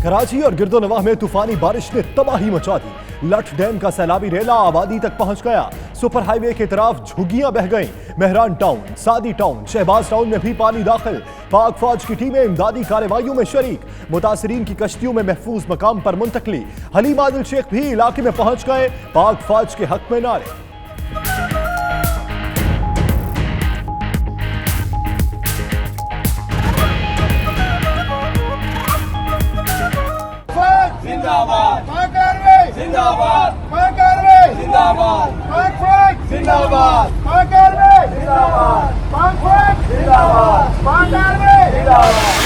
कराची और गिरदोनवाह में तूफानी बारिश ने तबाही मचा दी। लठ डैम का सैलाबी रेला आबादी तक पहुंच गया। सुपर हाईवे की तरफ झुग्गियां बह गईं। मेहरान टाउन, सादी टाउन, शहबाज टाउन में भी पानी दाखिल। पाक फौज की टीमें इमदादी कार्रवाइयों में शरीक। मुतासरीन की कश्तियों में महफूज मकाम पर मुंतकली। हलीम आदिल शेख भी इलाके में पहुंच गए। पाक फौज के हक में नारे। जिंदाबाद पाक आर्मी, जिंदाबाद पाक आर्मी, जिंदाबाद पाक फौज, जिंदाबाद पाक आर्मी, जिंदाबाद पाक फौज, जिंदाबाद पाक आर्मी, जिंदाबाद।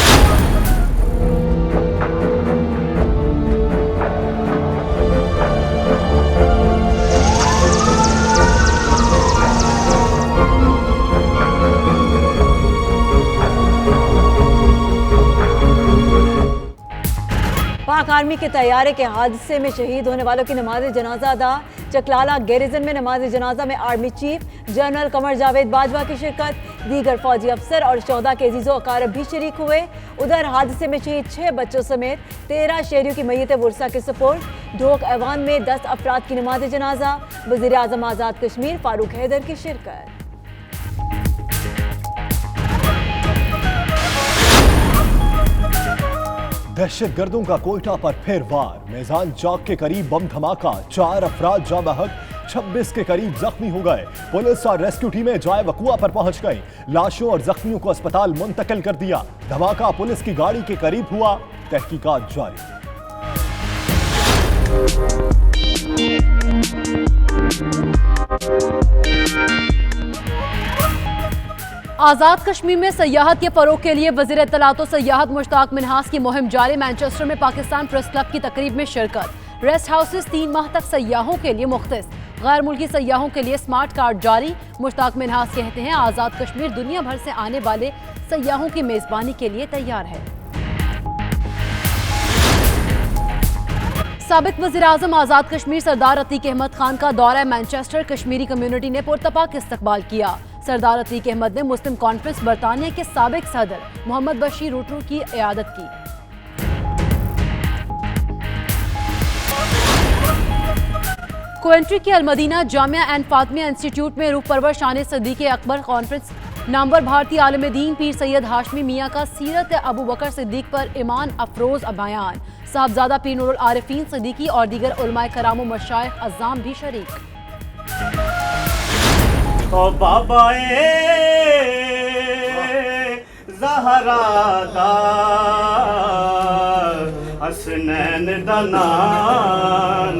पाक आर्मी के तैयारे के हादसे में शहीद होने वालों की नमाज जनाजा अदा। चकलाला गैरिजन में नमाज जनाजा में army chief general Qamar Javed Bajwa की शिरकत। दीगर फौजी अफसर और शोहदा के अजीज़ो अकारब भी शरीक हुए। उधर हादसे में शहीद 6 बच्चों समेत 13 शहरियों की मैयत वर्सा के सपोर्ट। ढोक ऐवान में 10 अफराद की नमाज जनाजा। वज़ीर आज़म आज़ाद कश्मीर फारूक हैदर की शिरकत। दहशत गर्दों का कोयटा पर फिर वार। मेज़ान चौक के करीब बम धमाका, 4 अफराद जाँ बहक, 26 के करीब जख्मी हो गए। पुलिस और रेस्क्यू टीमें जाए वकुआ पर पहुंच गई। लाशों और जख्मियों को अस्पताल मुंतकिल कर दिया। धमाका पुलिस की गाड़ी के करीब हुआ। तहकीकात जारी। आज़ाद कश्मीर में सयाहत के फरोग के लिए वज़ीर इत्तलात व सयाहत मुश्ताक मिन्हास की मुहिम जारी। मैनचेस्टर में पाकिस्तान प्रेस क्लब की तकरीब में शिरकत। रेस्ट हाउसेस 3 माह तक सयाहों के लिए मुख्तस। गैर मुल्की सयाहों के लिए स्मार्ट कार्ड जारी। मुश्ताक मिन्हास कहते हैं आज़ाद कश्मीर दुनिया भर से आने वाले सयाहों की मेज़बानी के लिए तैयार है। साबिक वज़ीर आज़म आज़ाद कश्मीर सरदार अतीक अहमद खान का दौरा मैनचेस्टर। कश्मीरी कम्युनिटी ने पुरतपाक इस्तकबाल किया। सरदार अतीक अहमद ने मुस्लिम कॉन्फ्रेंस बरतानिया के साबिक सदर मोहम्मद बशीर रूटरू की इयादत की। कोवेंट्री के अलमदीना जामिया एंड फातिमिया इंस्टीट्यूट में रूह परवर शान सदीक अकबर कॉन्फ्रेंस। नामवर भारतीय आलिम दीन पीर सैयद हाशमी मियाँ का सीरत अबू बकर सिद्दीक पर ईमान अफरोज बयान। साहबजादा पीर नूरुल आरिफीन सिद्दीकी और दीगर उलमाए कराम व मशाइख अज़्ज़ाम भी शरीक। ओ बाबाए ज़हरा दा हसनैन दा नानाए।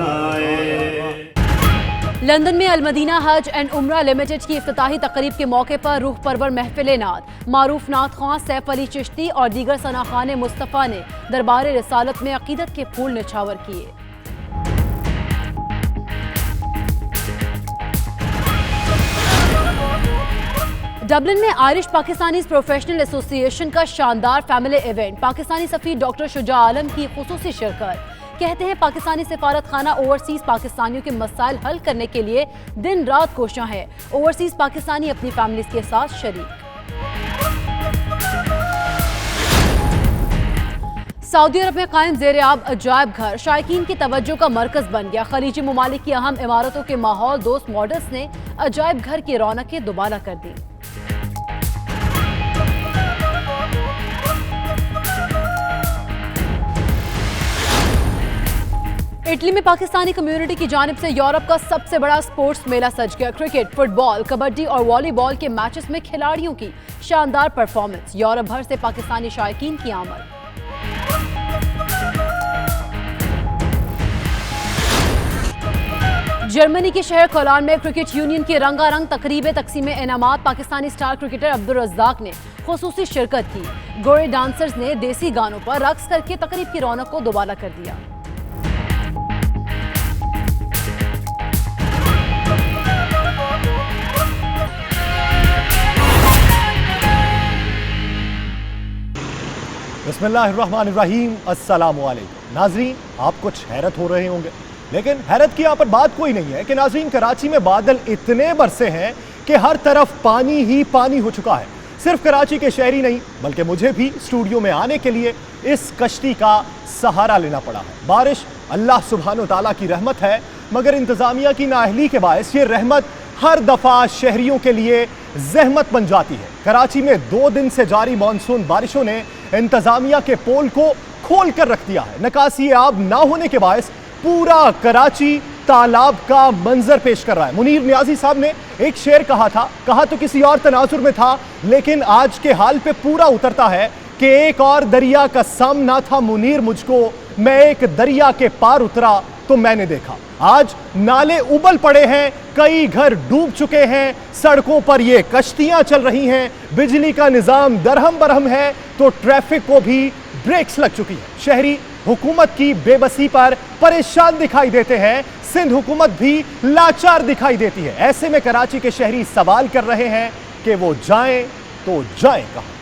लंदन में अलमदीना हज एंड उम्रा लिमिटेड की इफ्तिताही तकरीब के मौके पर रूह परवर महफिल नात मारूफ नात खां सैफ अली चिश्ती और दीगर सनाखान मुस्तफ़ा ने दरबार रिसालत में अकीदत के फूल निछावर किए। डबलिन में आयरिश पाकिस्तानी प्रोफेशनल एसोसिएशन का शानदार फैमिली इवेंट। पाकिस्तानी सफीर डॉक्टर शुजा आलम की खुसूसी शिरकत। कहते हैं पाकिस्तानी सिफारत खाना ओवरसीज पाकिस्तानियों के मसाइल हल करने के लिए दिन रात कोशिश है। ओवरसीज पाकिस्तानी अपनी फैमिलीज के साथ शरीक। सऊदी अरब में कायम ज़ेर-ए-आब अजायब घर शायकीन की तवज्जो का मरकज बन गया। खलीजी ममालिक की अहम इमारतों के माहौल दोस्त मॉडल्स ने अजायब घर की रौनकें दोबारा कर दी। इटली में पाकिस्तानी कम्युनिटी की जानिब से यूरोप का सबसे बड़ा स्पोर्ट्स मेला सज गया। क्रिकेट, फुटबॉल, कबड्डी और वॉलीबॉल के मैचेस में खिलाड़ियों की शानदार परफॉर्मेंस। यूरोप भर से पाकिस्तानी शायकीन की आमद। जर्मनी के शहर कोलान में क्रिकेट यूनियन की रंगारंग तकरीब तकसीम इनामात। पाकिस्तानी स्टार क्रिकेटर अब्दुल रज़्ज़ाक ने खुसूसी शिरकत की। गोरे डांसर्स ने देसी गानों पर रक्स करके तकरीब की रौनक को दोबारा कर दिया। बिस्मिल्लाहिर्रहमानिर्रहीम। अस्सलाम वालेकुम नाज़रीन, आप कुछ हैरत हो रहे होंगे, लेकिन हैरत की यहाँ पर बात कोई नहीं है कि नाज़रीन कराची में बादल इतने बरसे हैं कि हर तरफ पानी ही पानी हो चुका है। सिर्फ कराची के शहरी नहीं बल्कि मुझे भी स्टूडियो में आने के लिए इस कश्ती का सहारा लेना पड़ा है। बारिश अल्लाह सुब्हानो ताला की रहमत है, मगर इंतजामिया की नाअहली के बायस ये रहमत हर दफा शहरियों के लिए जहमत बन जाती है। कराची में 2 दिन से जारी मानसून बारिशों ने इंतजामिया के पोल को खोल कर रख दिया है। निकासी आब ना होने के बायस पूरा कराची तालाब का मंजर पेश कर रहा है। मुनीर नियाजी साहब ने एक शेर कहा तो किसी और तनाजुर में था, लेकिन आज के हाल पे पूरा उतरता है कि एक और दरिया का सामना था मुनीर मुझको, मैं एक दरिया के पार उतरा तो मैंने देखा। आज नाले उबल पड़े हैं, कई घर डूब चुके हैं, सड़कों पर ये कश्तियां चल रही हैं, बिजली का निजाम दरहम बरहम है तो ट्रैफिक को भी ब्रेक्स लग चुकी है। शहरी हुकूमत की बेबसी पर परेशान दिखाई देते हैं, सिंध हुकूमत भी लाचार दिखाई देती है। ऐसे में कराची के शहरी सवाल कर रहे हैं कि वो जाएं तो जाएं कहां।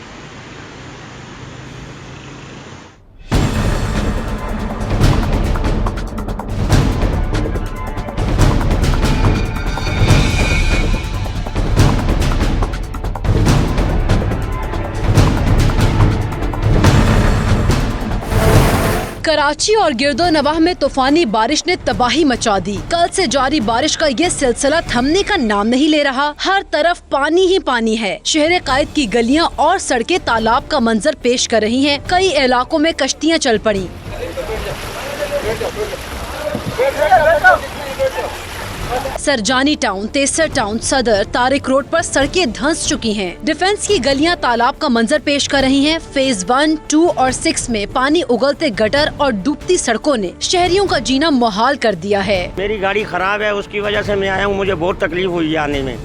कराची और गिरदो नवाह में तूफानी बारिश ने तबाही मचा दी। कल से जारी बारिश का ये सिलसिला थमने का नाम नहीं ले रहा। हर तरफ पानी ही पानी है। शहर कायद की गलियां और सड़कें तालाब का मंजर पेश कर रही हैं। कई इलाकों में कश्तियां चल पड़ी। सरजानी टाउन, तेसर टाउन, सदर, तारिक रोड पर सड़कें धंस चुकी हैं। डिफेंस की गलियां तालाब का मंजर पेश कर रही हैं। फेज 1, 2 और 6 में पानी उगलते गटर और डूबती सड़कों ने शहरियों का जीना मुहाल कर दिया है। मेरी गाड़ी खराब है, उसकी वजह से मैं आया हूँ। मुझे बहुत तकलीफ हुई है आने में,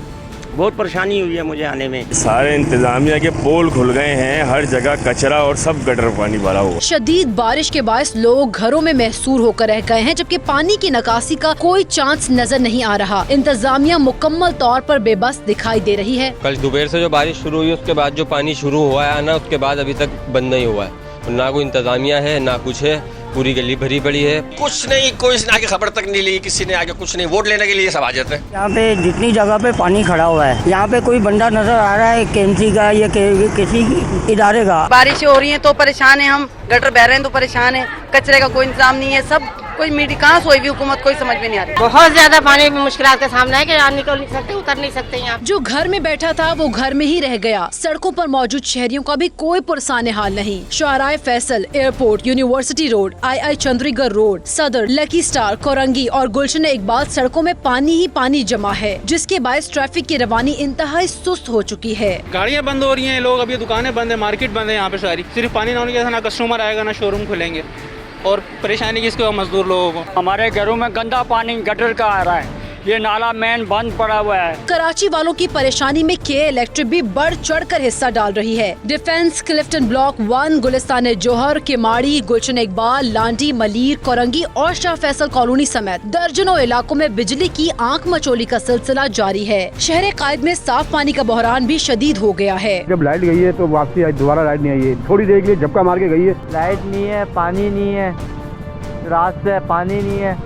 बहुत परेशानी हुई है मुझे आने में। सारे इंतजामिया के पोल खुल गए हैं, हर जगह कचरा और सब गटर पानी भरा हुआ। शदीद बारिश के बायस लोग घरों में महसूर होकर रह गए हैं, जबकि पानी की निकासी का कोई चांस नजर नहीं आ रहा। इंतजामिया मुकम्मल तौर पर बेबस दिखाई दे रही है। कल दोपहर से जो बारिश शुरू हुई उसके बाद जो पानी शुरू हुआ है ना, उसके बाद अभी तक बंद नहीं हुआ है। ना कोई इंतजामिया है ना कुछ है, पूरी गली भरी पड़ी है। कुछ नहीं, कोई आगे खबर तक नहीं ली, किसी ने आगे कुछ नहीं। वोट लेने के लिए सब आ जाते हैं। यहाँ पे जितनी जगह पे पानी खड़ा हुआ है, यहाँ पे कोई बंदा नजर आ रहा है केएमसी का या किसी इदारे का। बारिशें हो रही हैं तो परेशान है हम, गटर बह रहे हैं तो परेशान है, कचरे का कोई इंतजाम नहीं है। सब कोई मीडिया कहाँ सोई हुई हुकूमत, कोई समझ में नहीं आ रही। बहुत ज्यादा पानी में मुश्किलात का सामना है कि निकल नहीं सकते, उतर नहीं सकते यहाँ। जो घर में बैठा था वो घर में ही रह गया। सड़कों पर मौजूद शहरियों का भी कोई पुरसाने हाल नहीं। शाहराए फैसल, एयरपोर्ट, यूनिवर्सिटी रोड, आई चंद्रीगढ़ रोड, सदर, लकी स्टार, कोरंगी और गुलशन इकबाल सड़कों में पानी ही पानी जमा है, जिसके बायस ट्रैफिक की रवानी इंतहाई सुस्त हो चुकी है। गाड़ियाँ बंद हो रही हैं, लोग अभी दुकानें बंद है, मार्केट बंद है यहाँ पे सारी। सिर्फ पानी ना होने की वजह से ना कस्टमर आएगा ना शोरूम खुलेंगे, और परेशानी किसको है? मजदूर लोगों को। हमारे घरों में गंदा पानी गटर का आ रहा है, ये नाला मेन बंद पड़ा हुआ है। कराची वालों की परेशानी में के इलेक्ट्रिक भी बढ़ चढ़कर हिस्सा डाल रही है। डिफेंस, क्लिफ्टन ब्लॉक 1, गुलिस्तान जोहर, केमाड़ी, गुलशन इकबाल, लांडी, मलीर, कोरंगी और शाह फैसल कॉलोनी समेत दर्जनों इलाकों में बिजली की आंख मचोली का सिलसिला जारी है। शहर कायद में साफ पानी का बहरान भी शदीद हो गया है। जब लाइट गई है तो वापसी दोबारा लाइट नहीं आई है, थोड़ी देर के लिए झपका मार के गई है। लाइट नहीं है, पानी नहीं है, रात से पानी नहीं है,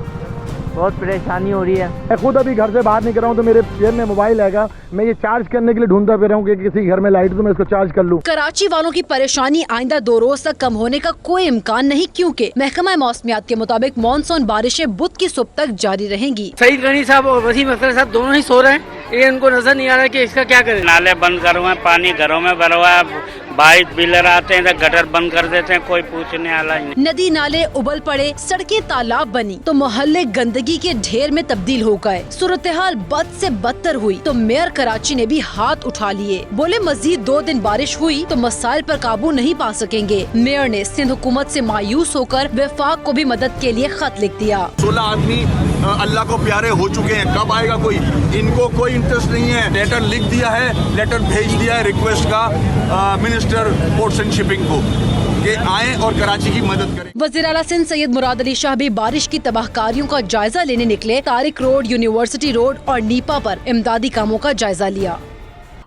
बहुत परेशानी हो रही है। मैं खुद अभी घर से बाहर निकल रहा हूँ तो मेरे जेब में मोबाइल आएगा, मैं ये चार्ज करने के लिए ढूंढता फिर रहा हूँ कि किसी घर में लाइट तो मैं इसको चार्ज कर लूँ। कराची वालों की परेशानी आइंदा 2 रोज तक कम होने का कोई इम्कान नहीं, क्योंकि महकमा मौसमियात के मुताबिक मानसून बारिशें बुध की सुबह तक जारी रहेंगी। सईद गनी साहब और वसीम अख्तर साहब दोनों ही सो रहे हैं, ये इनको नजर नहीं आ रहा कि इसका क्या करें। नाले बंद करे हुए हैं, पानी घरों में भरा हुआ है, बाइक बिलर आते हैं तो गटर बंद कर देते हैं, कोई पूछने वाला ही नहीं। नदी नाले उबल पड़े, सड़कें तालाब बनी तो मोहल्ले गंदगी के ढेर में तब्दील हो गए। सूरत-ए-हाल बद से बदतर हुई तो मेयर कराची ने भी हाथ उठा लिए। बोले मजीद 2 दिन बारिश हुई तो मसाइल पर काबू नहीं पा सकेंगे। मेयर ने सिंध हुकूमत से मायूस होकर वफाक को भी मदद के लिए खत लिख दिया। 16 आदमी अल्लाह को प्यारे हो चुके हैं, कब आएगा कोई? इनको कोई इंटरेस्ट नहीं है। लेटर लिख दिया है, लेटर भेज दिया है रिक्वेस्ट का मिनिस्टर पोर्ट्स एंड शिपिंग को कि आए और कराची की मदद करें। वज़ीर आला सिंध सैयद मुराद अली शाह भी बारिश की तबाहकारियों का जायजा लेने निकले। तारिक रोड, यूनिवर्सिटी रोड और नीपा पर इमदादी कामों का जायजा लिया।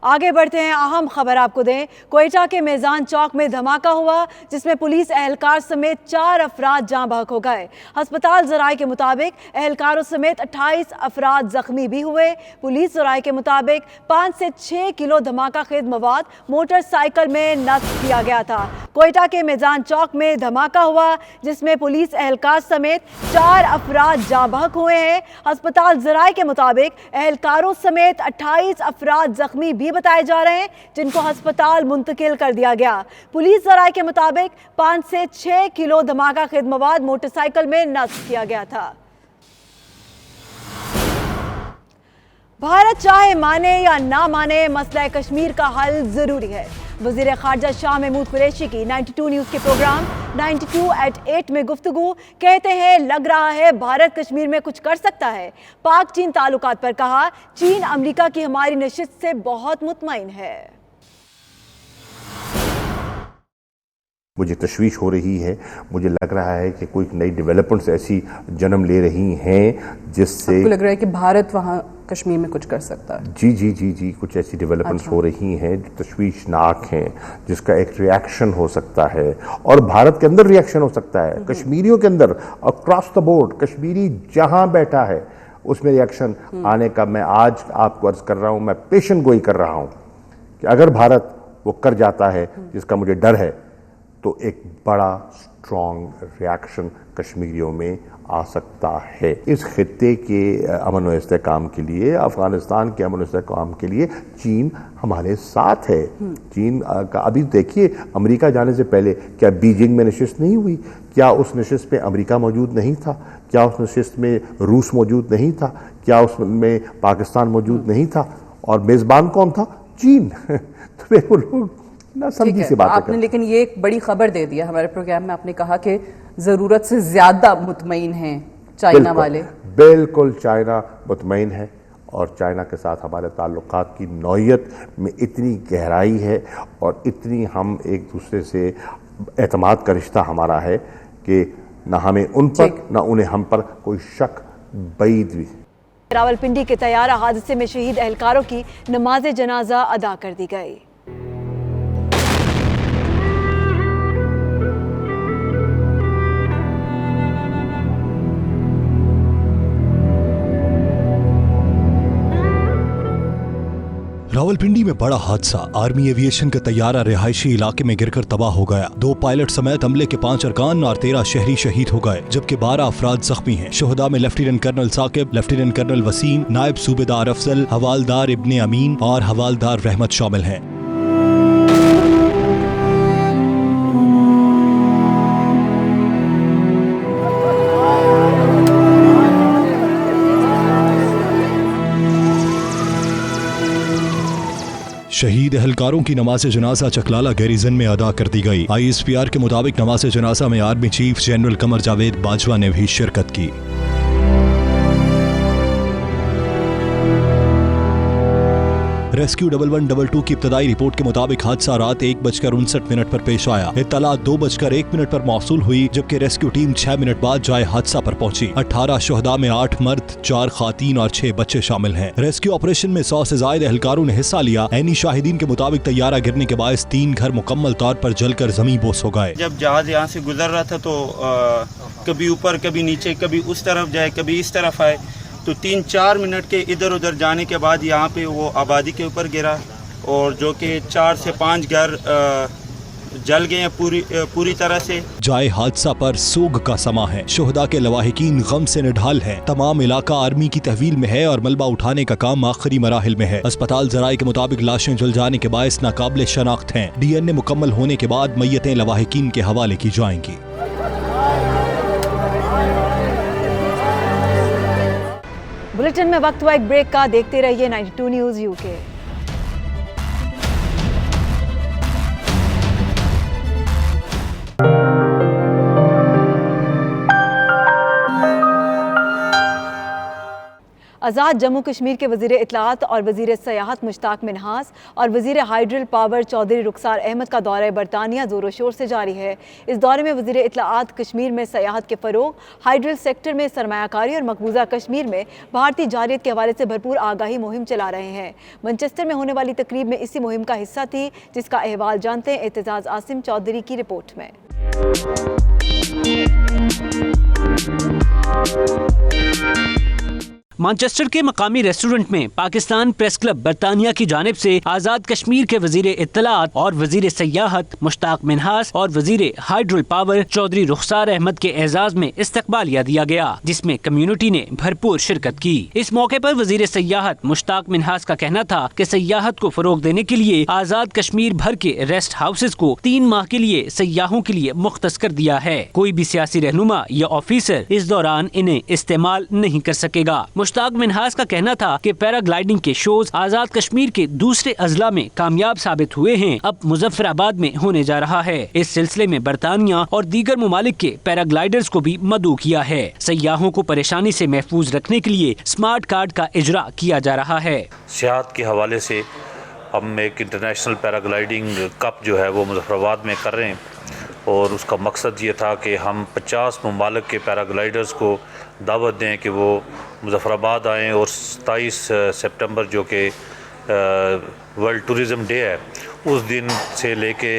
आगे बढ़ते हैं, अहम खबर आपको दें। कोयटा के मेज़ान चौक में धमाका हुआ जिसमें पुलिस एहलकार समेत 4 अफराद जाँ बहक हो गए। अस्पताल ज़राए के मुताबिक एहलकारों समेत 28 अफराद जख्मी भी हुए। पुलिस ज़राए के मुताबिक 5 से 6 किलो धमाका खेज मवाद मोटरसाइकिल में नस्ब किया गया था। कोयटा के मेज़ान चौक में धमाका हुआ जिसमें पुलिस एहलकार समेत 4 अफराद जाँ बहक हुए हैं। अस्पताल ज़राए के मुताबिक एहलकारों समेत 28 अफराद जख्मी भी बताए जा रहे हैं जिनको अस्पताल मुंतकिल कर दिया गया। पुलिस ज़राए के मुताबिक 5 से 6 किलो धमाका खेज मवाद मोटरसाइकिल में नस्ब किया गया था। भारत चाहे माने या ना माने, मसला कश्मीर का हल जरूरी है। वज़ीर ख़ारजा शाह महमूद कुरैशी की 92 न्यूज़ के प्रोग्राम 92@8 में गुफ्तगू। कहते हैं लग रहा है भारत कश्मीर में कुछ कर सकता है। पाक चीन ताल्लुकात पर कहा, चीन अमेरिका की हमारी नशिस्त से बहुत मुतमईन है। मुझे तशवीश हो रही है, मुझे लग रहा है कि कोई नई डेवलपमेंट्स ऐसी जन्म ले रही हैं जिससे आपको लग रहा है कि भारत वहाँ कश्मीर में कुछ कर सकता है। जी कुछ ऐसी डेवलपमेंट्स हो रही हैं जो तशवीशनाक हैं, जिसका एक रिएक्शन हो सकता है और भारत के अंदर रिएक्शन हो सकता है, कश्मीरियों के अंदर अक्रॉस द बोर्ड, कश्मीरी जहां बैठा है उसमें रिएक्शन आने का मैं आज आपको अर्ज कर रहा हूं, मैं पेशन गोई कर रहा हूं कि अगर भारत वो कर जाता है जिसका मुझे डर है तो एक बड़ा स्ट्रॉन्ग रिएक्शन कश्मीरियों में आ सकता है। इस खित्ते के अमन व इस्तेहकाम के लिए, अफगानिस्तान के अमन व इस्तेहकाम के लिए चीन हमारे साथ है। चीन का अभी देखिए, अमेरिका जाने से पहले क्या बीजिंग में नशिस्त नहीं हुई? क्या उस नशिस्त में अमेरिका मौजूद नहीं था? क्या उस नशिस्त में रूस मौजूद नहीं था? क्या उसमें पाकिस्तान मौजूद नहीं था? और मेज़बान कौन था? चीन। तो वो लोग ना समझी सी बात आपने लेकिन ये एक बड़ी खबर दे दिया हमारे प्रोग्राम में। आपने कहा कि जरूरत से ज्यादा मुतमईन हैं चाइना वाले। बिल्कुल चाइना मुतमईन है और चाइना के साथ हमारे ताल्लुकात की नौयत में इतनी गहराई है और इतनी हम एक दूसरे से एतमाद का रिश्ता हमारा है कि ना हमें उन पर ना उन्हें हम पर कोई शक बैद भी। रावलपिंडी के तैयारा हादसे में शहीद एहलकारों की नमाज जनाजा अदा कर दी गई। रावलपिंडी में बड़ा हादसा, आर्मी एविएशन का तैयारा रिहायशी इलाके में गिरकर तबाह हो गया। 2 पायलट समेत अमले के 5 अरकान और 13 शहरी शहीद हो गए, जबकि 12 अफराद जख्मी हैं। शोहदा में lieutenant colonel Saqib, lieutenant colonel Waseem, Naib Subedar Afzal, havildar इब्ने अमीन और हवालदार रहमत शामिल हैं। शहीद एहलकारों की नमाज जनाजा चकलाला गैरिजन में अदा कर दी गई। ISPR के मुताबिक नमाज जनाजा में army chief general Qamar Javed Bajwa ने भी शिरकत की। रेस्क्यू 1122 की इब्तदाई रिपोर्ट के मुताबिक हादसा रात 1:59 पर पेश आया। इत्तला 2:01 पर मौसूल हुई, जबकि रेस्क्यू टीम 6 मिनट बाद जाए हादसा पर पहुंची। 18 शोहदा में 8 मर्द, 4 खातीन और 6 बच्चे शामिल हैं। रेस्क्यू ऑपरेशन में 100 से ज्यादा एहलकारों ने हिस्सा लिया। ऐनी शाहिदीन के मुताबिक तैयारा गिरने के बायस 3 घर मुकम्मल तौर पर जलकर जमीन बोस हो गए। जब जहाज यहाँ से गुजर रहा था तो कभी ऊपर कभी नीचे, कभी उस तरफ जाए कभी इस तरफ आए, तो 3-4 मिनट के इधर उधर जाने के बाद यहाँ पे वो आबादी के ऊपर गिरा और जो कि 4 से 5 घर जल गए हैं पूरी तरह से। जाए हादसा पर सोग का समा है। शोहदा के लवाहिकीन गम से निढाल हैं। तमाम इलाका आर्मी की तहवील में है और मलबा उठाने का काम आखिरी मराहिल में है। अस्पताल ज़राए के मुताबिक लाशें जल जाने के बायस नाकाबिले शनाख्त हैं। DNA मुकम्मल होने के बाद मैयतें लवाहिकीन के हवाले की जाएंगी। बुलेटिन में वक्त हुआ एक ब्रेक का। देखते रहिए 92 न्यूज़ UK। آزاد جموں کشمیر کے وزیر اطلاعات اور وزیر سیاحت مشتاق منہاس اور وزیر ہائیڈرل پاور چودھری رخسار احمد کا دورہ برطانیہ زور و شور سے جاری ہے۔ اس دورے میں وزیر اطلاعات کشمیر میں سیاحت کے فروغ، ہائیڈرل سیکٹر میں سرمایہ کاری اور مقبوضہ کشمیر میں بھارتی جارحیت کے حوالے سے بھرپور آگاہی مہم چلا رہے ہیں۔ مانچسٹر میں ہونے والی تقریب میں اسی مہم کا حصہ تھی، جس کا احوال جانتے ہیں اعتزاز عاصم چودھری کی رپورٹ میں۔ مانچسٹر کے مقامی ریسٹورنٹ میں پاکستان پریس کلب برطانیہ کی جانب سے آزاد کشمیر کے وزیر اطلاعات اور وزیر سیاحت مشتاق منہاس اور وزیر ہائیڈرل پاور چودھری رخسار احمد کے اعزاز میں استقبالیہ دیا گیا، جس میں کمیونٹی نے بھرپور شرکت کی۔ اس موقع پر وزیر سیاحت مشتاق منہاس کا کہنا تھا کہ سیاحت کو فروغ دینے کے لیے آزاد کشمیر بھر کے ریسٹ ہاؤسز کو 3 ماہ کے لیے سیاحوں کے لیے مختص کر دیا ہے۔ کوئی بھی سیاسی رہنما یا آفیسر اس دوران انہیں استعمال نہیں کر سکے گا۔ مشتاق منہاس کا کہنا تھا کہ پیرا گلائیڈنگ کے شوز آزاد کشمیر کے دوسرے اضلاع میں کامیاب ثابت ہوئے ہیں، اب مظفر آباد میں ہونے جا رہا ہے۔ اس سلسلے میں برطانیہ اور دیگر ممالک کے پیرا گلائیڈرز کو بھی مدعو کیا ہے۔ سیاحوں کو پریشانی سے محفوظ رکھنے کے لیے اسمارٹ کارڈ کا اجرا کیا جا رہا ہے۔ سیاحت کے حوالے سے ہم ایک انٹرنیشنل پیرا گلائیڈنگ کپ جو ہے وہ مظفر آباد میں کر رہے ہیں، اور اس کا مقصد یہ تھا کہ ہم 50 ممالک کے پیرا گلائیڈرز کو دعوت دیں کہ وہ مظفر آباد آئیں، اور 27 سپٹمبر جو کہ ورلڈ ٹورزم ڈے ہے، اس دن سے لے کے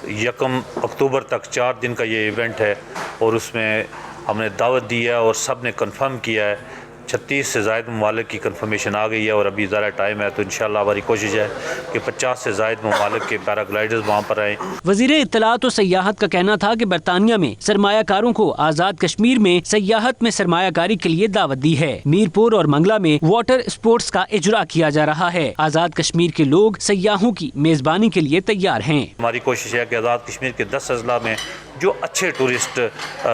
1 اکتوبر تک 4 دن کا یہ ایونٹ ہے، اور اس میں ہم نے دعوت دی ہے اور سب نے کنفرم کیا ہے۔ 36 سے زائد ممالک کی کنفرمیشن آ گئی ہے، اور ابھی ذرا ٹائم ہے، تو انشاءاللہ ہماری کوشش ہے کہ 50 سے زائد ممالک کے پیرا گلائیڈرز وہاں پر آئیں۔ وزیر اطلاعات و سیاحت کا کہنا تھا کہ برطانیہ میں سرمایہ کاروں کو آزاد کشمیر میں سیاحت میں سرمایہ کاری کے لیے دعوت دی ہے۔ میرپور اور منگلا میں واٹر اسپورٹس کا اجرا کیا جا رہا ہے۔ آزاد کشمیر کے لوگ سیاحوں کی میزبانی کے لیے تیار ہیں۔ ہماری کوشش ہے کہ آزاد کشمیر کے 10 اضلاع میں جو اچھے ٹورسٹ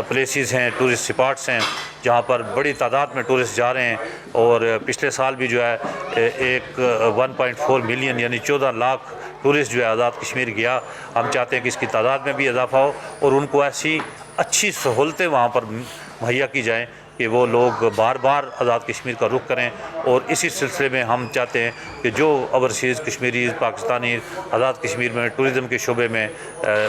پلیسز ہیں، ٹورسٹ اسپاٹس ہیں، جہاں پر بڑی تعداد میں ٹورسٹ جا رہے ہیں، اور پچھلے سال بھی جو ہے 1.4 ملین یعنی 14 لاکھ ٹورسٹ جو ہے آزاد کشمیر گیا۔ ہم چاہتے ہیں کہ اس کی تعداد میں بھی اضافہ ہو، اور ان کو ایسی اچھی سہولتیں وہاں پر مہیا کی جائیں کہ وہ لوگ بار بار آزاد کشمیر کا رخ کریں۔ اور اسی سلسلے میں ہم چاہتے ہیں کہ جو اوورسیز کشمیریز پاکستانی آزاد کشمیر میں ٹورزم کے شعبے میں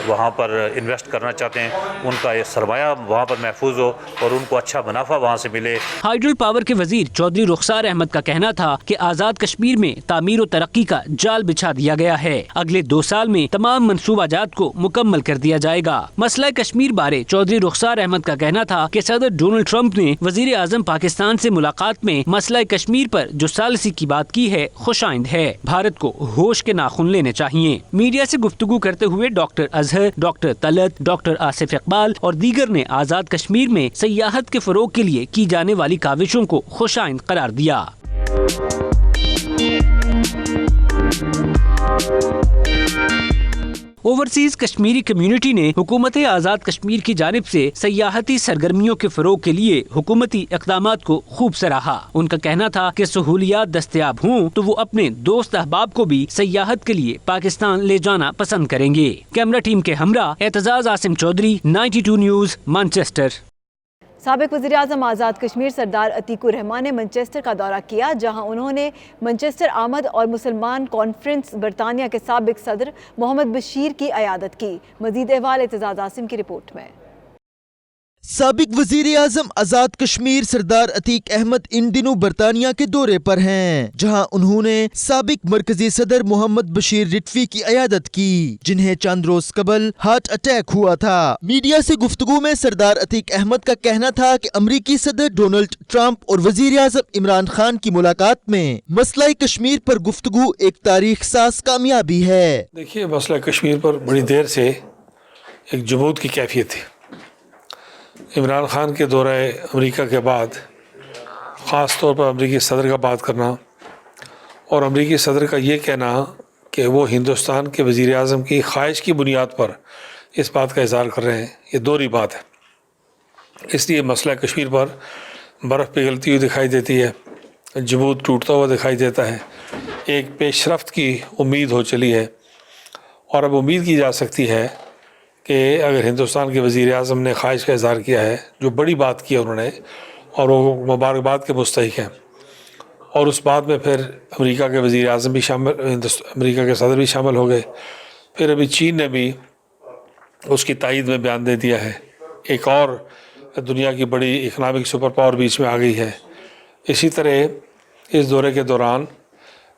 وہاں پر انویسٹ کرنا چاہتے ہیں، ان کا یہ سرمایہ وہاں پر محفوظ ہو اور ان کو اچھا منافع وہاں سے ملے۔ ہائیڈرل پاور کے وزیر چودھری رخسار احمد کا کہنا تھا کہ آزاد کشمیر میں تعمیر و ترقی کا جال بچھا دیا گیا ہے، اگلے 2 سال میں تمام منصوبہ جات کو مکمل کر دیا جائے گا۔ مسئلہ کشمیر بارے چودھری رخسار احمد کا کہنا تھا کہ صدر ڈونلڈ ٹرمپ نے وزیر اعظم پاکستان سے ملاقات میں مسئلہ کشمیر پر جو ثالثی کی بات کی ہے خوش آئند ہے۔ بھارت کو ہوش کے ناخن لینے چاہیے۔ میڈیا سے گفتگو کرتے ہوئے doctor Azhar, doctor Talat, doctor Asif Iqbal اور دیگر نے آزاد کشمیر میں سیاحت کے فروغ کے لیے کی جانے والی کاوشوں کو خوش آئند قرار دیا۔ اوورسیز کشمیری کمیونٹی نے حکومت آزاد کشمیر کی جانب سے سیاحتی سرگرمیوں کے فروغ کے لیے حکومتی اقدامات کو خوب سراہا۔ ان کا کہنا تھا کہ سہولیات دستیاب ہوں تو وہ اپنے دوست احباب کو بھی سیاحت کے لیے پاکستان لے جانا پسند کریں گے۔ کیمرہ ٹیم کے ہمراہ اعتزاز عاصم چودھری، 92 نیوز، مانچسٹر۔ سابق وزیراعظم آزاد کشمیر سردار عتیق الرحمان نے مانچسٹر کا دورہ کیا، جہاں انہوں نے مانچسٹر آمد اور مسلمان کانفرنس برطانیہ کے سابق صدر محمد بشیر کی عیادت کی۔ مزید احوال اعتزاز عاصم کی رپورٹ میں۔ سابق وزیر اعظم آزاد کشمیر سردار عتیق احمد ان دنوں برطانیہ کے دورے پر ہیں، جہاں انہوں نے سابق مرکزی صدر محمد بشیر رٹوی کی عیادت کی، جنہیں چند روز قبل ہارٹ اٹیک ہوا تھا۔ میڈیا سے گفتگو میں سردار عتیق احمد کا کہنا تھا کہ امریکی صدر ڈونلڈ ٹرمپ اور وزیر اعظم عمران خان کی ملاقات میں مسئلہ کشمیر پر گفتگو ایک تاریخ ساز کامیابی ہے۔ دیکھیے، مسئلہ کشمیر پر بڑی دیر سے ایک جمود کی کیفیت تھی۔ عمران خان کے دورہ امریکہ کے بعد خاص طور پر امریکی صدر کا بات کرنا، اور امریکی صدر کا یہ کہنا کہ وہ ہندوستان کے وزیر اعظم کی خواہش کی بنیاد پر اس بات کا اظہار کر رہے ہیں، یہ دوہری بات ہے۔ اس لیے مسئلہ کشمیر پر برف پگھلتی ہوئی دکھائی دیتی ہے، جمود ٹوٹتا ہوا دکھائی دیتا ہے، ایک پیش رفت کی امید ہو چلی ہے، اور اب امید کی جا سکتی ہے کہ اگر ہندوستان کے وزیر اعظم نے خواہش کا اظہار کیا ہے، جو بڑی بات کی ہے انہوں نے، اور وہ مبارکباد کے مستحق ہیں، और उस बाद में फिर अमेरिका के वज़ीर आज़म भी शामिल, अमेरिका के सदर भी शामिल हो गए। फिर अभी चीन ने भी उसकी तायद में बयान दे दिया है। एक और दुनिया की बड़ी इकनॉमिक सुपर पावर बीच में आ गई है। इसी तरह इस दौरे के दौरान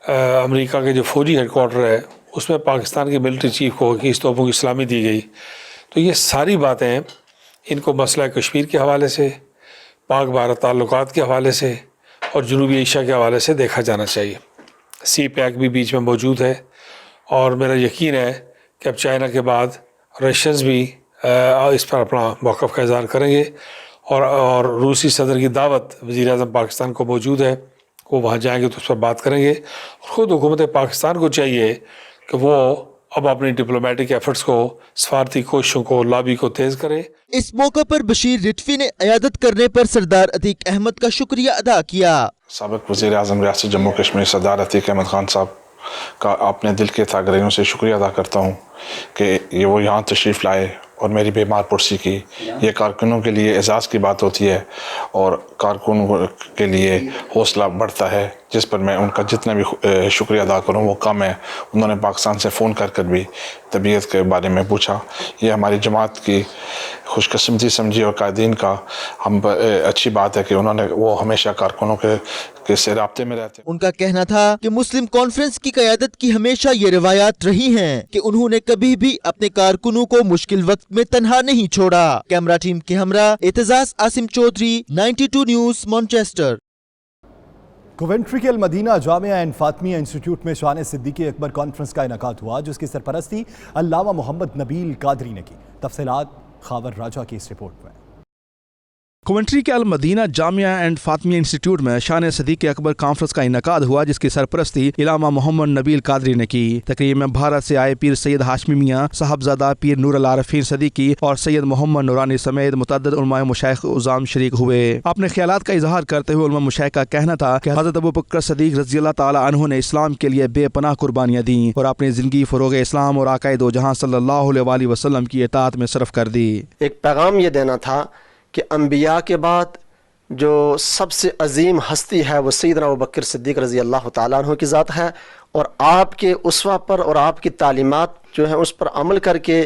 अमेरिका के जो फौजी हेडक्वार्टर है उसमें पाकिस्तान के मिलिट्री चीफ को 21 तोपों की सलामी दी गई। तो ये सारी बातें इनको मसला कश्मीर के हवाले से, पाक भारत ताल्लुकात के हवाले से और जनूबी एशिया के हवाले से देखा जाना चाहिए। सी पैक भी बीच में मौजूद है और मेरा यकीन है कि अब चाइना के बाद रशियंस भी इस पर अपना मौक़िफ़ का इज़हार करेंगे और रूसी सदर की दावत वज़ीर आज़म पाकिस्तान को मौजूद है, वो वहाँ जाएंगे तो उस पर बात करेंगे। और ख़ुद हुकूमत पाकिस्तान को चाहिए कि वो अब अपनी डिप्लोमेटिक एफर्ट्स को, सफारती कोशिशों को, लॉबी को तेज़ करे। इस मौके पर बशीर रिटवी ने क़यादत करने पर सरदार अतीक अहमद का शुक्रिया अदा किया। साबिक़ वज़ीर आज़म रियासत जम्मू कश्मीर सरदार अतीक अहमद खान साहब का अपने दिल के गहराइयों से शुक्रिया अदा करता हूँ कि वो यहाँ तशरीफ़ लाए और मेरी बीमार पुरसी की। ये कारकुनों के लिए एजाज़ की बात होती है और कारकुनों के लिए हौसला बढ़ता है, जिस पर मैं उनका जितना भी शुक्रिया अदा करूँ वो कम है। उन्होंने पाकिस्तान से फ़ोन कर भी तबीयत के बारे में पूछा। ये हमारी जमात की खुशकिस्मती समझी और कायदीन का हम अच्छी बात है कि वो हमेशा कारकुनों के से राब्ते में रहते। उनका कहना था कि मुस्लिम कॉन्फ्रेंस की क़यादत की हमेशा ये रिवायात रही हैं कि उन्होंने कभी भी अपने कारकुनों को मुश्किल वक्त में तन्हा नहीं छोड़ा। कैमरा टीम के हमरा Aitzaz Asim Chaudhry, 92 news, Manchester. Coventry के अल मदीना जामिया एंड फातिमिया इंस्टीट्यूट में शान सिद्दीकी अकबर कॉन्फ्रेंस का इनेकाद हुआ, जिसकी सरपरस्ती अल्लामा मोहम्मद नबील कादरी ने की। तफसीलात खावर राजा की इस रिपोर्ट में। कोवेंट्री के अल मदीना जामिया एंड फातिमिया इंस्टीट्यूट में शान सिद्दीकी अकबर कॉन्फ्रेंस का इनेकाद हुआ, जिसकी सरपरस्ती इलामा मोहम्मद नबील कादरी ने की। तकरीब में भारत से आए पीर सैयद हाशमी मियाँ, साहबजादा पीर नूर अल आरफीन सदीकी और सैयद मोहम्मद नूरानी समेत मुतअद्दिद उलमाए मशाइख उज़ाम शरीक हुए। अपने ख्यालात का इजहार करते हुए उलमा मशाइख का कहना था कि हज़रत अबू बकर सदीक रज़ियल्लाहु ताला अन्हु ने इस्लाम के लिए बेपनाह कुर्बानियाँ दी और अपनी ज़िंदगी फ़रोग़ इस्लाम और आक़ाए दो जहां सल्लल्लाहु अलैहि वसल्लम की इताअत में सर्फ कर दी। एक पैगाम ये देना था कि अम्बिया के बाद जो सबसे अजीम हस्ती है वो सैयदना अबू बकर सिद्दीक़ रज़ी अल्लाह ताला अन्हु की ज़ात है, और आपके उसवा पर और आपकी तालीमात जो है उस पर अमल करके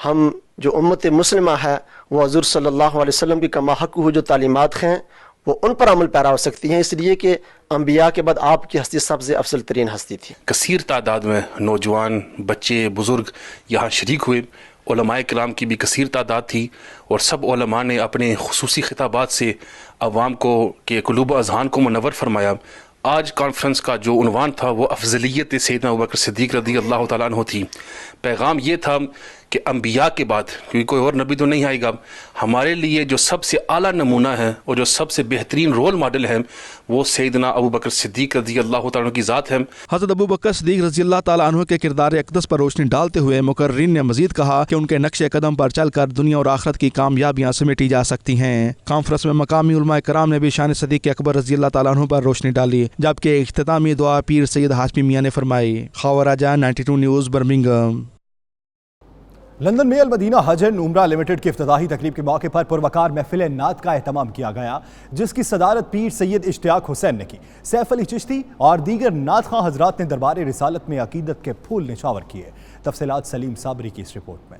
हम जो उम्मत मुस्लिमा है वो हज़ूर सल्लल्लाहु अलैहि वसल्लम की कमा हक़ हुई जो तालीमात हैं वो उन पर अमल पैरा हो सकती हैं, इसलिए कि अम्बिया के बाद आपकी हस्ती सबसे अफजल तरीन हस्ती थी। कसीर तादाद में नौजवान, बच्चे, बुज़ुर्ग यहाँ शरीक हुए। उलमाए किराम की भी कसीर तादाद थी और सब उलमा ने अपने खुसूसी खिताबात से अवाम को के कुलूब अज़हान को मुनव्वर फरमाया। आज कॉन्फ्रेंस का जो उन्वान था वो अफजलियत सैयदना अबू बकर सिद्दीक़ रज़ी अल्लाह ताला अन्हु थी। पैगाम ये था कि अम्बिया के बाद, क्योंकि कोई और नबी तो नहीं आएगा, हमारे लिए जो सबसे आला नमूना है और जो सबसे बेहतरीन रोल मॉडल है वो सैयदना अबू बकर सिद्दीक़ रज़ी अल्लाह ताला अन्हु की ज़ात है। हज़रत अबू बकर सिद्दीक़ रज़ी अल्लाह ताला अन्हु के किरदार अक़दस पर रोशनी डालते हुए मुकर्रिरीन ने मज़ीद कहा कि उनके नक्शे कदम पर चलकर दुनिया और आखिरत की कामयाबियाँ समेटी जा सकती हैं। कॉन्फ्रेंस में मकामी उलमाए किराम ने भी शान सिद्दीक़ी अकबर रज़ी अल्लाह ताला अन्हु पर रोशनी डाली, जबकि इख्तितामी दुआ पीर सैयद हाशमी मियाँ ने फरमाई। खावर राजा, 92 न्यूज़, बर्मिंघम। लंदन में अल मदीना हज एंड उमरा लिमिटेड की इफ्तिताही तकरीब के मौके पर पुरवकार महफिल नात का एहतमाम किया गया, जिसकी सदारत पीर सैयद इश्तियाक हुसैन ने की। सैफ अली चिश्ती और दीगर नात खां हजरात ने दरबार रिसालत में अकीदत के फूल निछावर किए। तफसीलात सलीम साबरी की इस रिपोर्ट में।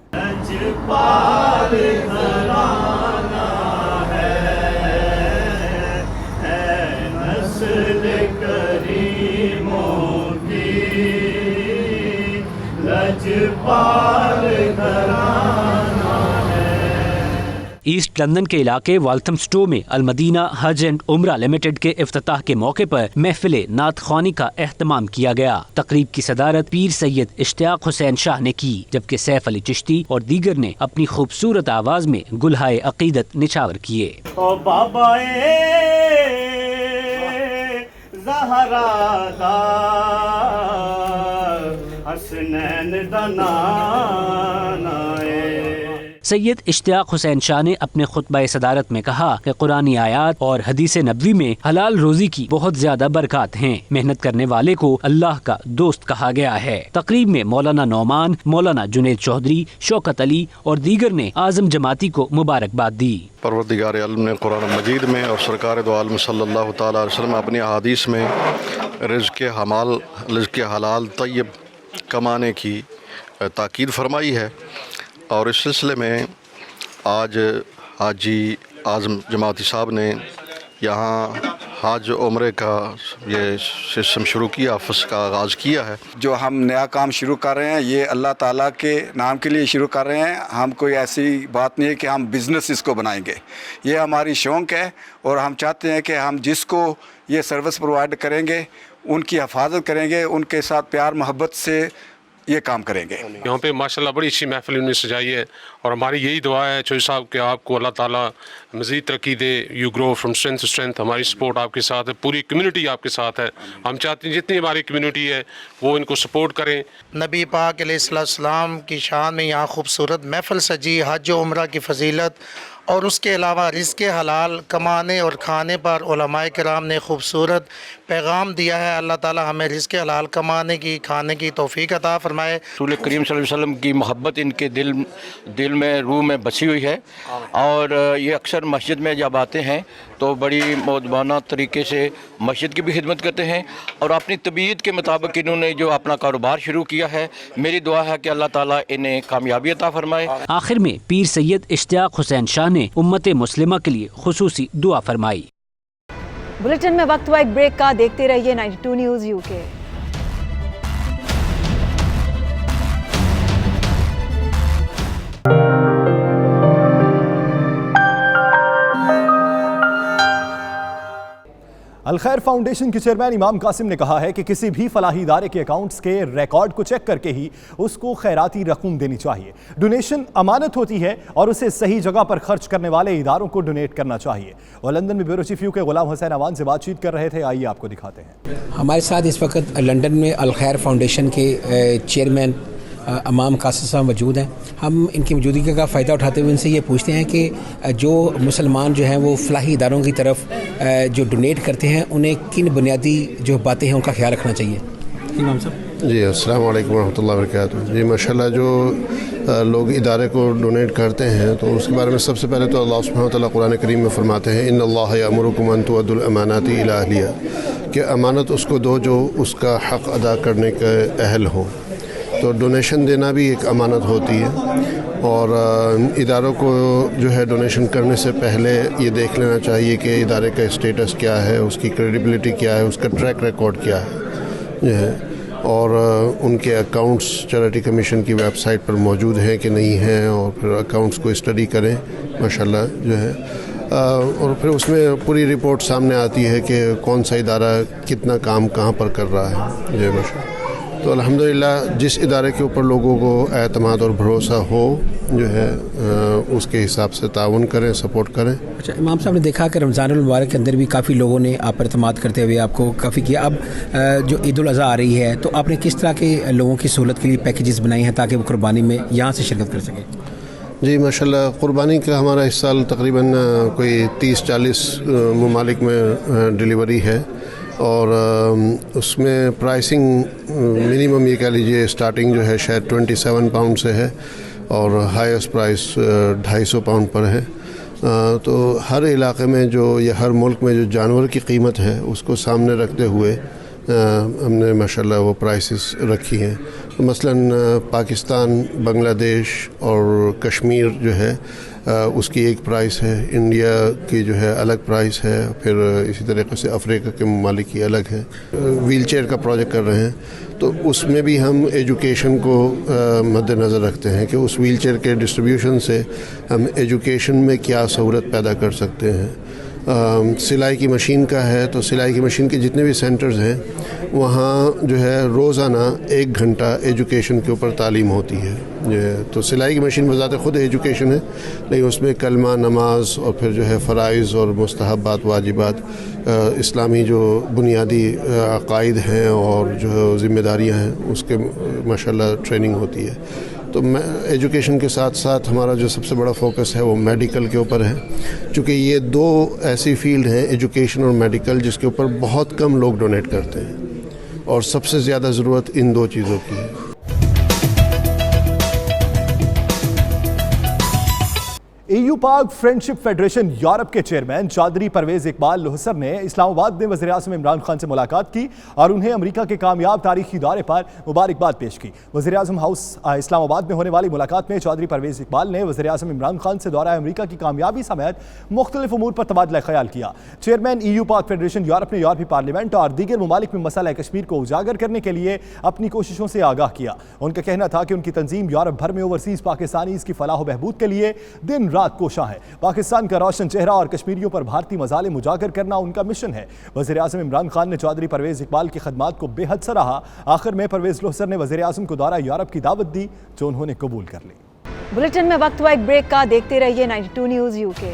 ईस्ट लंदन के इलाके वाल्थमस्टो में अल मदीना हज एंड उमरा लिमिटेड के इफ्तिताह के मौके पर महफिल नात ख्वानी का एहतमाम किया गया। तकरीब की सदारत पीर सैयद इश्तियाक हुसैन शाह ने की, जबकि सैफ अली चिश्ती और दीगर ने अपनी खूबसूरत आवाज में गुलहाए अकीदत निछावर किए। सैयद इश्तियाक हुसैन शाह ने अपने खुतबा सदारत में कहा कि कुरानी आयात और हदीस नबवी में हलाल रोजी की बहुत ज्यादा बरकत हैं। मेहनत करने वाले को अल्लाह का दोस्त कहा गया है। तकरीब में मौलाना नौमान, मौलाना जुनैद चौधरी, शौकत अली और दीगर ने आजम जमाती को मुबारकबाद दी। परवरदिगार आलम ने कुरान मजीद में और सरकार दो आलम सल्लल्लाहु तआला अलैहि वसल्लम अपनी अहादीस में रिज़्क़ हलाल तय्यब कमाने की ताकीद फरमाई है। और इस सिलसिले में आज हाजी आज़म जमाती साहब ने यहाँ हज उम्रे का ये सिस्टम शुरू किया, ऑफिस का आगाज़ किया है। जो हम नया काम शुरू कर रहे हैं ये अल्लाह ताला के नाम के लिए शुरू कर रहे हैं। हम कोई ऐसी बात नहीं है कि हम बिज़नेस इसको बनाएंगे, ये हमारी शौक़ है और हम चाहते हैं कि हम जिसको ये सर्विस प्रोवाइड करेंगे उनकी हिफाजत करेंगे, उनके साथ प्यार मोहब्बत से ये काम करेंगे। यहाँ पे माशाल्लाह बड़ी अच्छी महफिल उन्होंने सजाई है और हमारी यही दुआ है चौधरी साहब कि आपको अल्लाह ताला मज़ीद तरक्की दे, you grow from strength to strength. हमारी सपोर्ट आपके साथ है, पूरी कम्युनिटी आपके साथ है। हम चाहते हैं जितनी हमारी कम्युनिटी है वो इनको सपोर्ट करें। नबी पाक अलैहिस्सलाम की शान में यहाँ खूबसूरत महफिल सजी, हज और उम्रा की फजीलत और उसके अलावा रिज़्क़ हलाल कमाने और खाने पर उलमाए किराम ने खूबसूरत पैगाम दिया है। अल्लाह ताला हमें रिज़्क़ हलाल कमाने की, खाने की तौफ़ीक अता फरमाए। रसूल करीम सल्लल्लाहु अलैहि वसल्लम की मोहब्बत इनके दिल में, रूह में बसी हुई है और ये अक्सर मस्जिद में जब आते हैं तो बड़ी मौदबाना तरीके से मस्जिद की भी खिदमत करते हैं और अपनी तबीयत के मुताबिक इन्होंने जो अपना कारोबार शुरू किया है। मेरी दुआ है कि अल्लाह ताला इन्हें कामयाबी अता फरमाए। आखिर में पीर सैयद इश्तियाक हुसैन शाह ने उम्मत मुस्लिमा के लिए खुसूसी दुआ फरमाई। बुलेटिन में वक्त हुआ एक ब्रेक का, देखते रहिए 92 न्यूज़ यूके। अलखैर फाउंडेशन के चेयरमैन इमाम कासिम ने कहा है कि किसी भी फलाही इदारे के अकाउंट्स के रिकॉर्ड को चेक करके ही उसको खैराती रकूम देनी चाहिए। डोनेशन अमानत होती है और उसे सही जगह पर खर्च करने वाले इदारों को डोनेट करना चाहिए। और लंदन में ब्यूरो चीफ के गुलाम हुसैन अवान से बातचीत कर रहे थे, आइए आपको दिखाते हैं। हमारे साथ इस वक्त लंदन में अलखैर फाउंडेशन के चेयरमैन इमाम कासिम साहब मौजूद हैं। हम इनकी मौजूदगी का फ़ायदा उठाते हुए इनसे ये पूछते हैं कि जो मुसलमान जो हैं वो फलाही इदारों की तरफ जो डोनेट करते हैं उन्हें किन बुनियादी जो बातें हैं उनका ख्याल रखना चाहिए। इमाम साहब जी अस्सलाम वालेकुम रहमतुल्लाहि व बरकातुहू। जी माशाल्लाह जो लोग इदारे को डोनेट करते हैं तो उसके बारे में सबसे पहले तो अल्लाह सुब्हानहू व तआला कुरान करीम में फरमाते हैं इन्नल्लाह यअमुरुकुम अन तुअद्दुल अमानाति इला अहलिहा, कि अमानत उसको दो जो उसका हक़ अदा करने के अहल हो। तो डोनेशन देना भी एक अमानत होती है और इदारों को जो है डोनेशन करने से पहले ये देख लेना चाहिए कि इदारे का स्टेटस क्या है, उसकी क्रेडिबिलिटी क्या है, उसका ट्रैक रिकॉर्ड क्या है और उनके अकाउंट्स चैरिटी कमीशन की वेबसाइट पर मौजूद हैं कि नहीं हैं और फिर अकाउंट्स को स्टडी करें माशाल्लाह जो है और फिर उसमें पूरी रिपोर्ट सामने आती है कि कौन सा इदारा कितना काम कहाँ पर कर रहा है। जी माशाल्लाह। तो अल्हम्दुलिल्लाह जिस इदारे के ऊपर लोगों को एतमाद और भरोसा हो जो है उसके हिसाब से ताउन करें, सपोर्ट करें। अच्छा इमाम साहब ने देखा कि रमज़ानुल मुबारक के अंदर भी काफ़ी लोगों ने आप पर एतमाद करते हुए आपको काफ़ी किया। अब जो ईद उल अज़हा आ रही है तो आपने किस तरह के लोगों की सहूलत के लिए पैकेजेस बनाए हैं ताकि वो कुर्बानी में यहाँ से शिरकत कर सकें। जी माशाल्लाह कुर्बानी का हमारा इस साल तकरीबन कोई 30-40 ममालिक में डिलीवरी है और उसमें प्राइसिंग मिनिमम ये कह लीजिए स्टार्टिंग जो है शायद 27 पाउंड से है और हाईएस्ट प्राइस 250 पाउंड पर है। तो हर इलाके में जो या हर मुल्क में जो जानवर की कीमत है उसको सामने रखते हुए हमने माशाल्लाह वो प्राइसेस रखी हैं। तो मसलन पाकिस्तान, बांग्लादेश और कश्मीर जो है उसकी एक प्राइस है, इंडिया की जो है अलग प्राइस है, फिर इसी तरीके से अफ्रीका के ममालिक की अलग है। व्हील चेयर का प्रोजेक्ट कर रहे हैं तो उसमें भी हम एजुकेशन को मद्देनज़र रखते हैं कि उस व्हील चेयर के डिस्ट्रीब्यूशन से हम एजुकेशन में क्या सहूलत पैदा कर सकते हैं। सिलाई की मशीन का है तो सिलाई की मशीन के जितने भी सेंटर्स हैं वहाँ जो है रोज़ाना 1 घंटा एजुकेशन के ऊपर तालीम होती है। तो सिलाई की मशीन बज़ाते ख़ुद एजुकेशन है लेकिन उसमें कलमा, नमाज और फिर जो है फ़राइज़ और मुस्तहब्बात, वाजिबात, इस्लामी जो बुनियादी अक़ाइद हैं और जो ज़िम्मेदारियाँ हैं उसके माशाल्लाह ट्रेनिंग होती है। تو ایجوکیشن کے ساتھ ساتھ ہمارا جو سب سے بڑا فوکس ہے وہ میڈیکل کے اوپر ہے، چونکہ یہ دو ایسی فیلڈ ہیں ایجوکیشن اور میڈیکل جس کے اوپر بہت کم لوگ ڈونیٹ کرتے ہیں اور سب سے زیادہ ضرورت ان دو چیزوں کی ہے۔ EU پاک فرینڈشپ فیڈریشن یورپ کے چیئرمین چودھری پرویز اقبال لوہسر نے اسلام آباد میں وزیر اعظم عمران خان سے ملاقات کی اور انہیں امریکہ کے کامیاب تاریخی دورے پر مبارکباد پیش کی۔ وزیر اعظم ہاؤس اسلام آباد میں ہونے والی ملاقات میں چودھری پرویز اقبال نے وزیر اعظم عمران خان سے دورہ امریکہ کی کامیابی سمیت مختلف امور پر تبادلہ خیال کیا۔ چیئرمین EU پاک فیڈریشن یورپ نے یورپی پارلیمنٹ اور دیگر ممالک میں مسئلہ کشمیر کو اجاگر کرنے کے لیے اپنی کوششوں سے آگاہ کیا۔ ان کا کہنا تھا کہ ان کی تنظیم یورپ بھر میں اوورسیز پاکستانیز کی فلاح و بہبود کے لیے دن رات کوشاں ہے۔ پاکستان کا روشن چہرہ اور کشمیریوں پر بھارتی مظالم اجاگر کرنا ان کا مشن ہے۔ وزیر اعظم عمران خان نے چودھری پرویز اقبال کی خدمات کو بے حد سراہا۔ آخر میں پرویز لوہسر نے وزیر اعظم کو دورہ یورپ کی دعوت دی جو انہوں نے قبول کر لی۔ بلیٹن میں وقت ہوا ایک بریک کا، دیکھتے رہیے 92 نیوز UK۔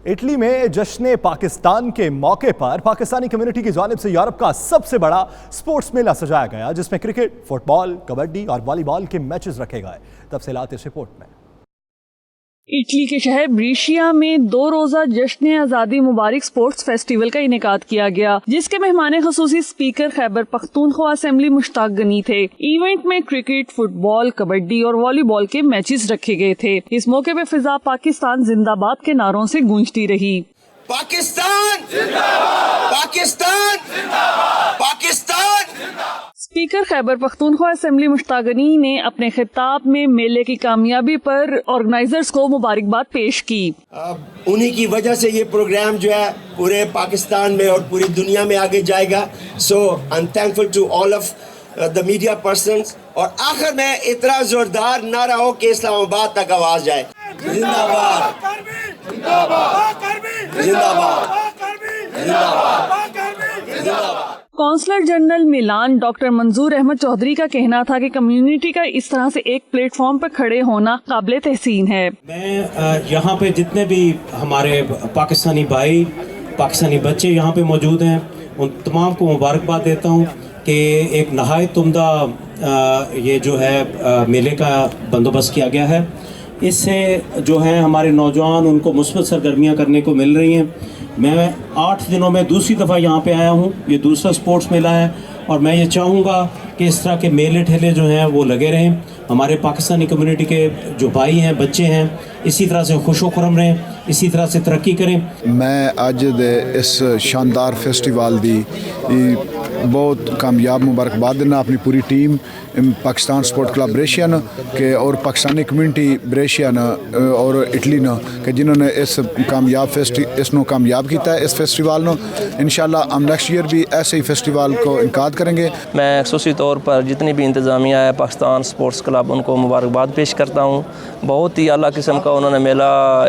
اٹلی میں جشن پاکستان کے موقع پر پاکستانی کمیونٹی کی جانب سے یورپ کا سب سے بڑا سپورٹس میلہ سجایا گیا جس میں کرکٹ، فٹ بال، کبڈی اور والی بال کے میچز رکھے گئے۔ تفصیلات اس رپورٹ میں۔ اٹلی کے شہر بریشیا میں 2 روزہ جشن آزادی مبارک سپورٹس فیسٹیول کا انعقاد کیا گیا جس کے مہمان خصوصی اسپیکر خیبر پختونخوا اسمبلی مشتاق غنی تھے۔ ایونٹ میں کرکٹ، فٹ بال، کبڈی اور والی بال کے میچز رکھے گئے تھے۔ اس موقع پہ فضا پاکستان زندہ باد کے نعروں سے گونجتی رہی۔ پاکستان زندہ باد، پاکستان زندہ باد، پاکستان زندہ باد۔ اسپیکر خیبر پختونخوا اسمبلی مشتاق غنی نے اپنے خطاب میں میلے کی کامیابی پر آرگنائزرز کو مبارکباد پیش کی۔ انہی کی وجہ سے یہ پروگرام جو ہے پورے پاکستان میں اور پوری دنیا میں آگے جائے گا۔ So I am thankful to all of the media persons. اور آخر میں اتنا زوردار نعرہ ہو کہ اسلام آباد تک آواز جائے، زندہ باد، زندہ باد، زندہ باد، زندہ باد، زندہ باد۔ کونسلر جنرل میلان ڈاکٹر منظور احمد چودھری کا کہنا تھا کہ کمیونٹی کا اس طرح سے ایک پلیٹ فارم پر کھڑے ہونا قابل تحسین ہے۔ میں یہاں پہ جتنے بھی ہمارے پاکستانی بھائی، پاکستانی بچے یہاں پہ موجود ہیں ان تمام کو مبارکباد دیتا ہوں کہ ایک نہایت عمدہ یہ جو ہے میلے کا بندوبست کیا گیا ہے۔ اس سے جو ہے ہمارے نوجوان ان کو مثبت سرگرمیاں کرنے کو مل رہی ہیں۔ میں 8 دنوں میں دوسری دفعہ یہاں پہ آیا ہوں، یہ دوسرا سپورٹس میلہ ہے اور میں یہ چاہوں گا کہ اس طرح کے میلے ٹھیلے جو ہیں وہ لگے رہیں۔ ہمارے پاکستانی کمیونٹی کے جو بھائی ہیں، بچے ہیں، اسی طرح سے خوش و خرم رہیں، اسی طرح سے ترقی کریں۔ میں اج دے اس شاندار فیسٹیول دی بہت کامیاب مبارکباد دینا اپنی پوری team Pakistan support club Brescia کہ اور پاکستانی کمیونٹی بریشیا اور اٹلی کہ جنہوں نے اس نو کامیاب کیتا ہے اس فیسٹیول نو۔ انشاءاللہ ہم نیکسٹ ایئر بھی ایسے ہی فیسٹیول کو انعقاد کریں گے۔ میں خصوصی طور پر جتنی بھی انتظامیہ ہے پاکستان سپورٹس کلب ان کو مبارکباد پیش کرتا ہوں۔ بہت ہی اعلیٰ قسم کا انہوں نے میلہ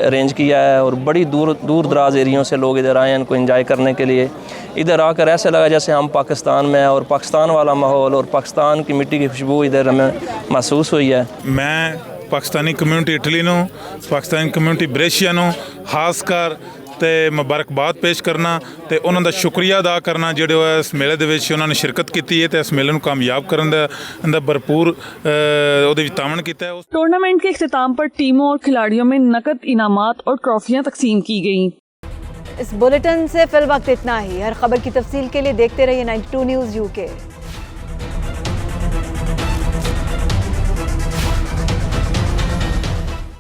ارینج کیا ہے اور بڑی دور دراز ایریوں سے لوگ ادھر آئے ہیں ان کو انجوائے کرنے کے لیے۔ ادھر آ کر ایسے لگا جیسے ہم پاکستان میں اور پاکستان والا ماحول اور پاکستان کی مٹی کی خوشبو ادھر ہمیں محسوس ہوئی ہے۔ میں پاکستانی کمیونٹی اٹلی نو، پاکستانی کمیونٹی بریشیا نو خاص کر تے مبارکباد پیش کرنا تے انہوں دا شکریہ ادا کرنا جڑے اس میلے دے وچ انہوں نے شرکت کیتی ہے تے اس میلے نو کامیاب کرن دا بھرپور اودے وچ تعاون کیتا ہے۔ ٹورنامنٹ کے اختتام پر ٹیموں اور کھلاڑیوں میں نقد انعامات اور ٹرافیاں تقسیم کی گئیں۔ اس بلیٹن سے فی الوقت اتنا ہی۔ ہر خبر کی تفصیل کے لیے دیکھتے رہیے 92 نیوز UK۔